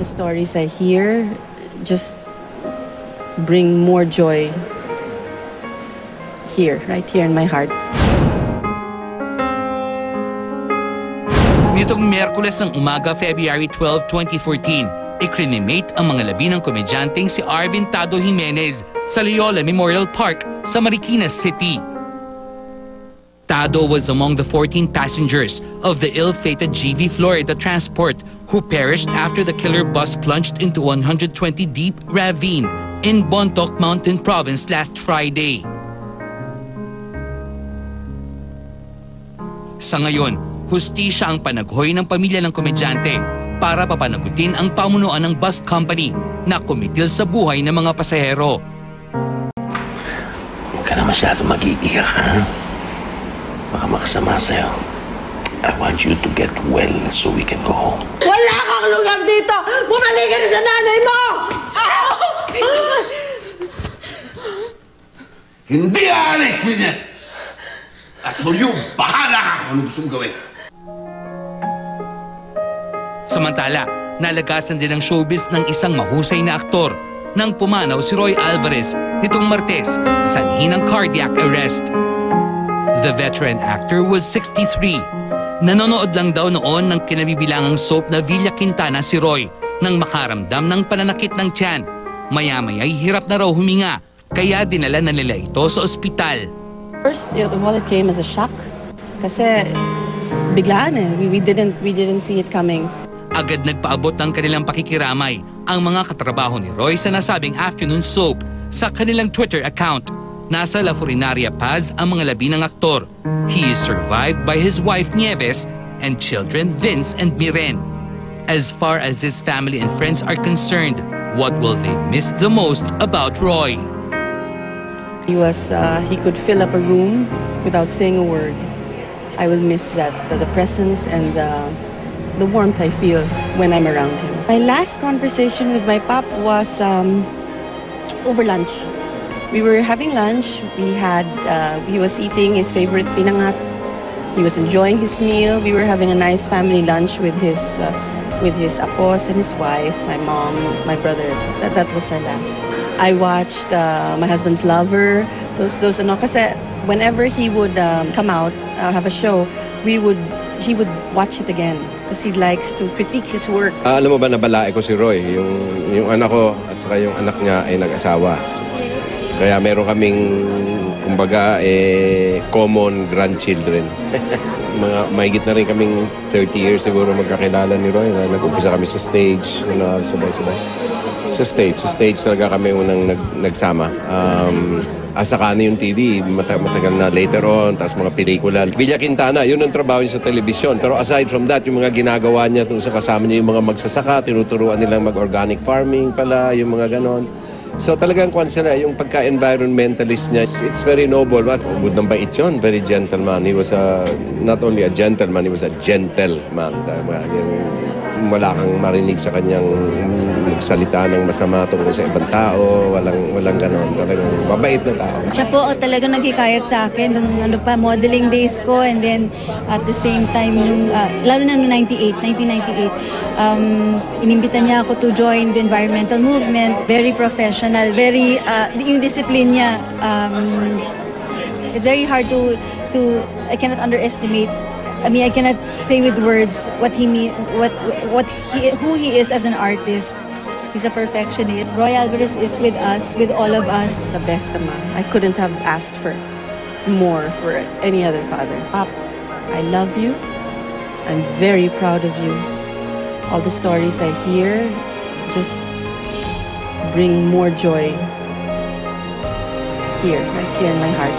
the stories I hear just bring more joy here, right here in my heart. Nitong Miyerkules ng umaga, February 12, 2014, ikrinimate ang mga labi ng komedyanteng si Arvin Tado Jimenez sa Loyola Memorial Park sa Marikina City. Tado was among the 14 passengers of the ill-fated GV Florida transport who perished after the killer bus plunged into 120 deep ravine in Bontoc Mountain Province last Friday. Sa ngayon, hustisya ang panaghoy ng pamilya ng komedyante para papanagutin ang pamunuan ng bus company na kumitil sa buhay ng mga pasahero. Huwag ka na masyado mag-iiyak, ha? Baka makasama sa'yo. I want you to get well so we can go home. Wala kang lugar dito! Bumalik ka na sa nanay mo! Hindi aalis, Lynette! As for you, bahala ka kung ano gusto mong gawin. Samantala, nalagasan din ang showbiz ng isang mahusay na aktor nang pumanaw si Roy Alvarez nitong Martes sanhi ng cardiac arrest. The veteran actor was 63. Nanonood lang daw noon ng kinabibilangang soap na Villa Quintana si Roy nang makaramdam ng pananakit ng tiyan. Maya-maya'y hirap na raw huminga, kaya dinala na nila ito sa ospital. First of all, it came as a shock. Kasi biglaan eh. We didn't see it coming. Agad nagpaabot ng kanilang pakikiramay ang mga katrabaho ni Roy sa nasabing afternoon soap sa kanilang Twitter account. Nasa La Furinaria Paz ang mga labi ng aktor. He is survived by his wife Nieves and children Vince and Miren. As far as his family and friends are concerned, what will they miss the most about Roy? He could fill up a room without saying a word. I will miss that, the presence and the warmth I feel when I'm around him. My last conversation with my pop was over lunch. We were having lunch. He was eating his favorite pinangat. He was enjoying his meal. We were having a nice family lunch with his apos and his wife, my mom, my brother. That was our last. I watched My Husband's Lover. Those kasi whenever he would come out, have a show, he would watch it again because he likes to critique his work. Alam mo ba, nabalae ko si Roy, yung anak ko at saka yung anak niya ay nag-asawa. Kaya meron kaming, kumbaga, common grandchildren. Mahigit na rin kaming 30 years siguro magkakilala ni Roy. Nag-umpisa kami sa stage, sabay-sabay. Sa stage talaga kami unang nagsama. Asaka na yung TV, matagal na later on, tapos mga pelikula. Villa Quintana, yun ang trabaho niya sa telebisyon. Pero aside from that, yung mga ginagawa niya, sa kasama niya yung mga magsasaka, tinuturuan nilang mag-organic farming pala, yung mga ganon. So talagang sila, yung pagka-environmentalist niya, it's very noble. Good ng bait yun, very gentleman. He was not only a gentleman, he was a gentleman. Wala kang marinig sa kanyang magsalita ng masama tungkol sa ibang tao, walang ganon. Talagang mabait na tao. Siya po talagang naghikayat sa akin nung modeling days ko, and then at the same time, lalo na noong 1998, inimbita niya ako to join the environmental movement. Very professional, very, yung discipline niya, it's very hard to I cannot underestimate. I mean, I cannot say with words what he mean, who he is as an artist. He's a perfectionist. Roy Alvarez is with us, with all of us. The best naman. I couldn't have asked for more for any other father. Pop, I love you. I'm very proud of you. All the stories I hear just bring more joy here, right here in my heart.